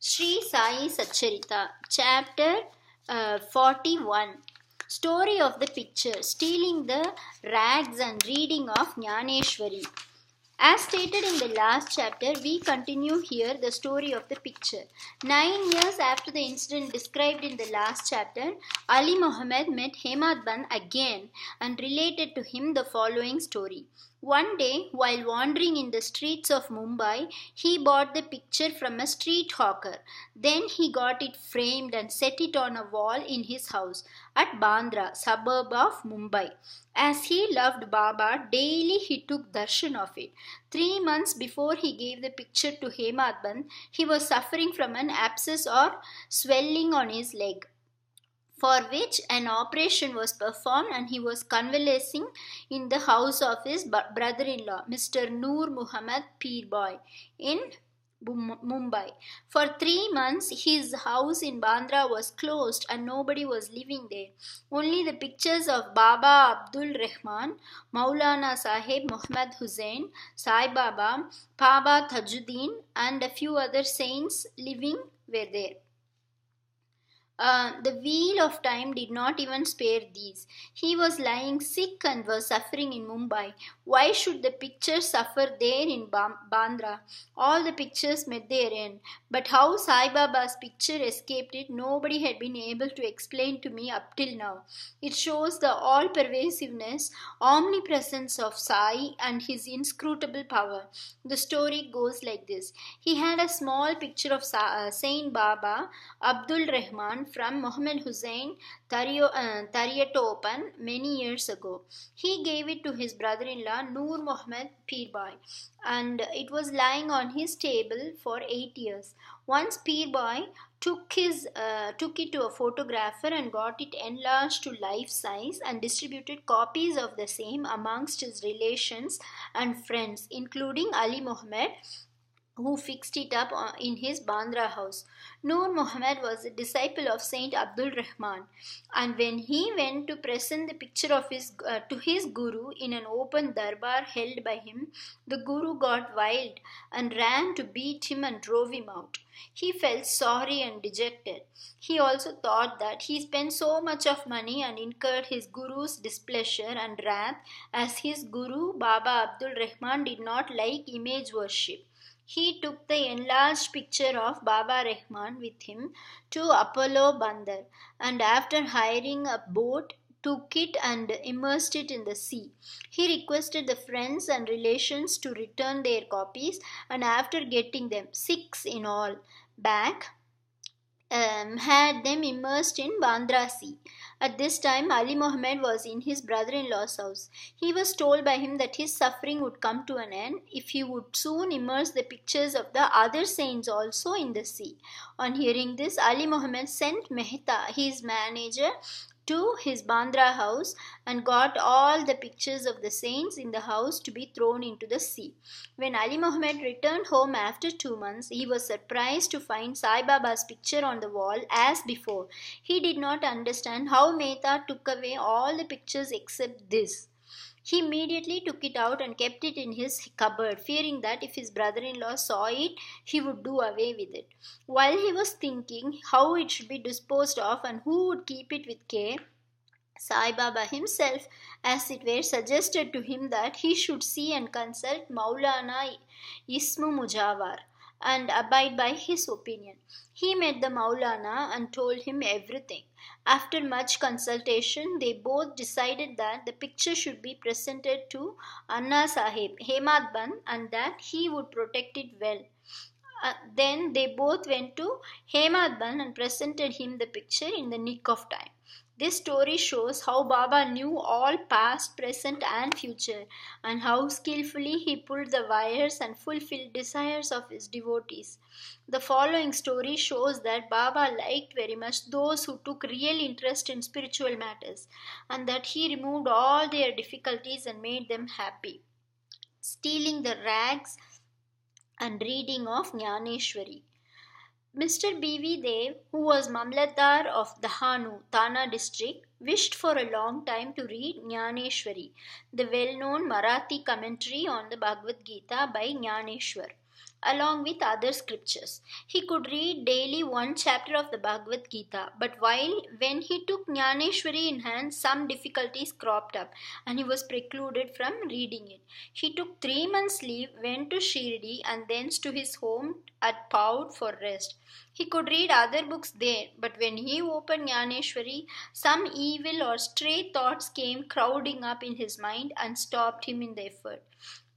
Sri Sai Satcharita, Chapter 41. Story of the picture, stealing the rags and reading of Jnaneshwari. As stated in the last chapter, we continue here the story of the picture. 9 years after the incident described in the last chapter, Ali Muhammad met Hemad Ban again and related to him the following story. One day, while wandering in the streets of Mumbai, he bought the picture from a street hawker. Then he got it framed and set it on a wall in his house at Bandra, suburb of Mumbai. As he loved Baba, daily he took darshan of it. 3 months before he gave the picture to Hemadban, he was suffering from an abscess or swelling on his leg, for which an operation was performed, and he was convalescing in the house of his brother-in-law, Mr. Noor Muhammad Peerboy, in Mumbai. For 3 months, his house in Bandra was closed and nobody was living there. Only the pictures of Baba Abdul Rahman, Maulana Sahib Muhammad Hussain, Sai Baba, Baba Tajuddin, and a few other saints living were there. The wheel of time did not even spare these. He was lying sick and was suffering in Mumbai. Why should the pictures suffer there in Bandra? All the pictures met their end. But how Sai Baba's picture escaped it, nobody had been able to explain to me up till now. It shows the all-pervasiveness, omnipresence of Sai and his inscrutable power. The story goes like this. He had a small picture of Saint Baba Abdul Rahman from Muhammad Hussain Tariatopan many years ago. He gave it to his brother-in-law Noor Muhammad Peerboy, and it was lying on his table for 8 years. Once Peerboy took it to a photographer and got it enlarged to life size and distributed copies of the same amongst his relations and friends, including Ali Muhammad, who fixed it up in his Bandra house. Noor Muhammad was a disciple of Saint Abdul Rahman, and when he went to present the picture of to his guru in an open darbar held by him, the guru got wild and ran to beat him and drove him out. He felt sorry and dejected. He also thought that he spent so much of money and incurred his guru's displeasure and wrath, as his guru Baba Abdul Rahman did not like image worship. He took the enlarged picture of Baba Rahman with him to Apollo Bandar, and after hiring a boat, took it and immersed it in the sea. He requested the friends and relations to return their copies, and after getting them, 6 in all, back, had them immersed in Bandra Sea. At this time, Ali Muhammad was in his brother-in-law's house. He was told by him that his suffering would come to an end if he would soon immerse the pictures of the other saints also in the sea. On hearing this, Ali Muhammad sent Mehta, his manager, to his Bandra house and got all the pictures of the saints in the house to be thrown into the sea. When Ali Muhammad returned home after 2 months, he was surprised to find Sai Baba's picture on the wall as before. He did not understand how Mehta took away all the pictures except this. He immediately took it out and kept it in his cupboard, fearing that if his brother-in-law saw it, he would do away with it. While he was thinking how it should be disposed of and who would keep it with care, Sai Baba himself, as it were, suggested to him that he should see and consult Maulana Ismu Mujawar and abide by his opinion. He met the Maulana and told him everything. After much consultation, they both decided that the picture should be presented to Anna Sahib, Hemad Ban, and that he would protect it well. Then they both went to Hemad Ban and presented him the picture in the nick of time. This story shows how Baba knew all past, present, and future, and how skillfully he pulled the wires and fulfilled desires of his devotees. The following story shows that Baba liked very much those who took real interest in spiritual matters, and that he removed all their difficulties and made them happy. Stealing the rags and reading of Jnaneshwari. Mr. B.V. Dev, who was Mamlatdar of Dahanu, Thana district, wished for a long time to read Jnaneshwari, the well-known Marathi commentary on the Bhagavad Gita by Jnaneshwar, along with other scriptures. He could read daily one chapter of the Bhagavad Gita, but when he took Jnaneshwari in hand, some difficulties cropped up and he was precluded from reading it. He took 3 months' leave, went to Shirdi and thence to his home at Paud for rest. He could read other books there, but when he opened Jnaneshwari, some evil or stray thoughts came crowding up in his mind and stopped him in the effort.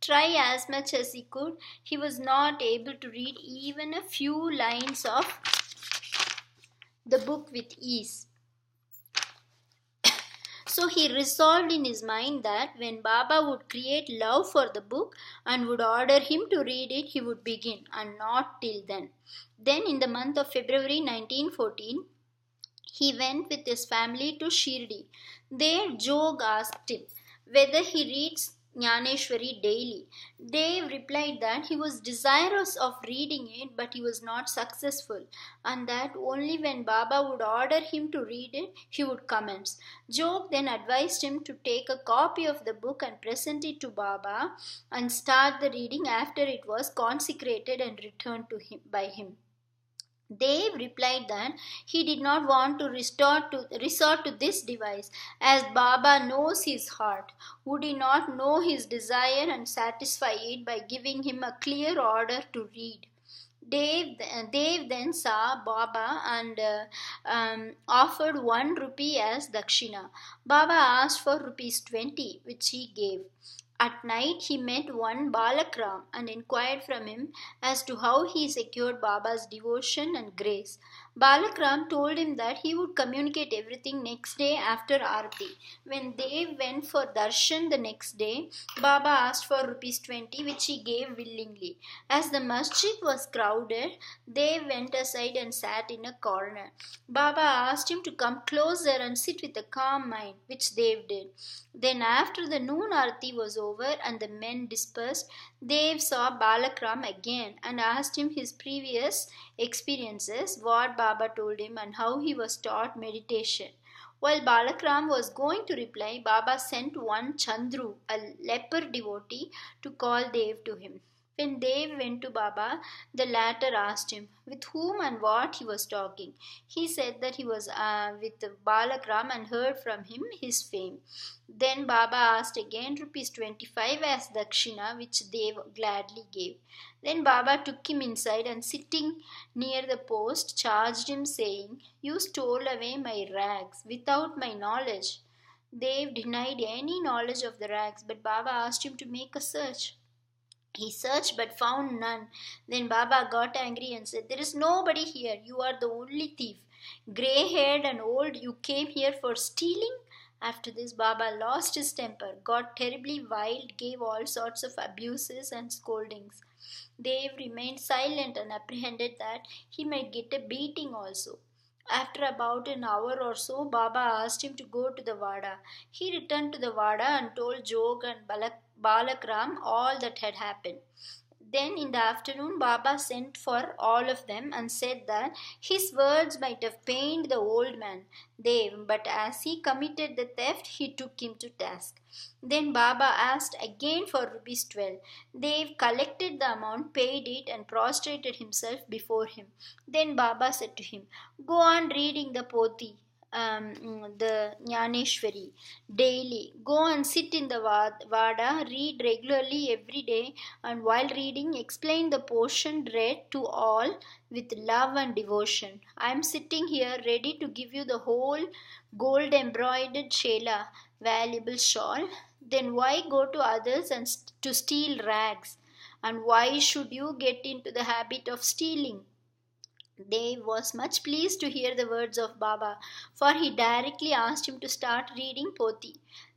Try as much as he could, he was not able to read even a few lines of the book with ease. So he resolved in his mind that when Baba would create love for the book and would order him to read it, he would begin, and not till then. Then, in the month of February 1914, he went with his family to Shirdi. There, Jog asked him whether he reads Jnaneshwari daily. Dave replied that he was desirous of reading it, but he was not successful, and that only when Baba would order him to read it, he would commence. Jog then advised him to take a copy of the book and present it to Baba and start the reading after it was consecrated and returned to him by him. Dave replied that he did not want to resort to this device, as Baba knows his heart. Would he not know his desire and satisfy it by giving him a clear order to read? Dave then saw Baba and offered 1 rupee as dakshina. Baba asked for rupees 20, which he gave. At night, he met one Balakram and inquired from him as to how he secured Baba's devotion and grace. Balakram told him that he would communicate everything next day after Aarti. When Dev went for darshan the next day, Baba asked for rupees 20, which he gave willingly. As the masjid was crowded, Dev went aside and sat in a corner. Baba asked him to come closer and sit with a calm mind, which Dev did. Then, after the noon Aarti was over and the men dispersed, Dev saw Balakram again and asked him his previous experiences, what Baba told him, and how he was taught meditation. While Balakram was going to reply, Baba sent one Chandru, a leper devotee, to call Dev to him. When Dev went to Baba, the latter asked him with whom and what he was talking. He said that he was with Balakram and heard from him his fame. Then Baba asked again rupees 25 as dakshina, which Dev gladly gave. Then Baba took him inside and sitting near the post charged him, saying, "You stole away my rags without my knowledge." Dev denied any knowledge of the rags, but Baba asked him to make a search. He searched but found none. Then Baba got angry and said, "There is nobody here. You are the only thief. Grey haired and old, you came here for stealing?" After this, Baba lost his temper, got terribly wild, gave all sorts of abuses and scoldings. Dev remained silent and apprehended that he might get a beating also. After about an hour or so, Baba asked him to go to the Vada. He returned to the Vada and told Jog and Balakram all that had happened. Then in the afternoon, Baba sent for all of them and said that his words might have pained the old man, Dev, but as he committed the theft, he took him to task. Then Baba asked again for rupees 12. Dev collected the amount, paid it, and prostrated himself before him. Then Baba said to him, "Go on reading the Poti." The Jnaneshwari daily. Go and sit in the Vada, read regularly every day, and while reading, explain the portion read to all with love and devotion. I am sitting here ready to give you the whole gold embroidered shela, valuable shawl. Then why go to others and to steal rags? And why should you get into the habit of stealing? Dev was much pleased to hear the words of Baba, for he directly asked him to start reading Poti,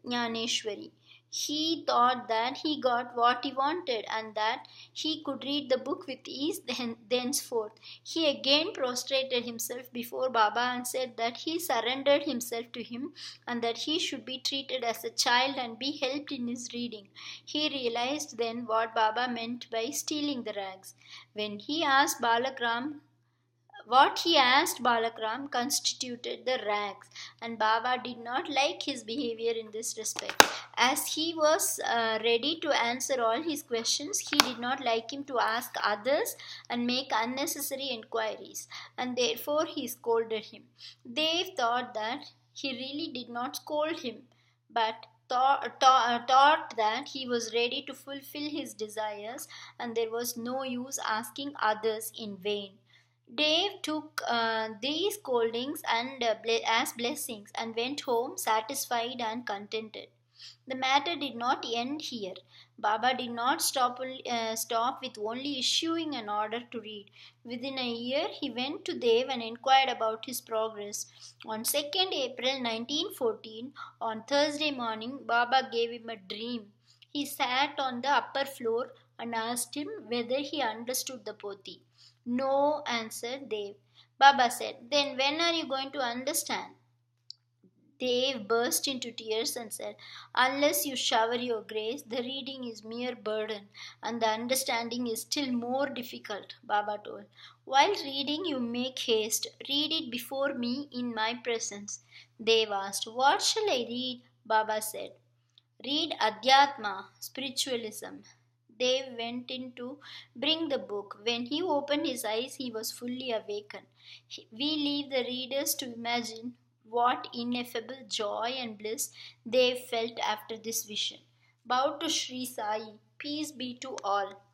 Jnaneshwari. He thought that he got what he wanted and that he could read the book with ease thenceforth. He again prostrated himself before Baba and said that he surrendered himself to him and that he should be treated as a child and be helped in his reading. He realized then what Baba meant by stealing the rags. When he asked Balakram What he asked Balakram constituted the rags, and Baba did not like his behavior in this respect. As he was ready to answer all his questions, he did not like him to ask others and make unnecessary inquiries, and therefore he scolded him. Dev thought that he really did not scold him, but thought that he was ready to fulfill his desires and there was no use asking others in vain. Dave took these scoldings and as blessings and went home satisfied and contented. The matter did not end here. Baba did not stop with only issuing an order to read. Within a year, he went to Dev and inquired about his progress. On 2nd April 1914, on Thursday morning, Baba gave him a dream. He sat on the upper floor and asked him whether he understood the Poti. No, answered Dev. Baba said, then when are you going to understand? Dave burst into tears and said, unless you shower your grace, the reading is mere burden, and the understanding is still more difficult, Baba told. While reading, you make haste. Read it before me in my presence. Dave asked, what shall I read? Baba said, read Adhyatma, spiritualism. Dev went in to bring the book. When he opened his eyes, he was fully awakened. We leave the readers to imagine what ineffable joy and bliss they felt after this vision. Bow to Sri Sai. Peace be to all.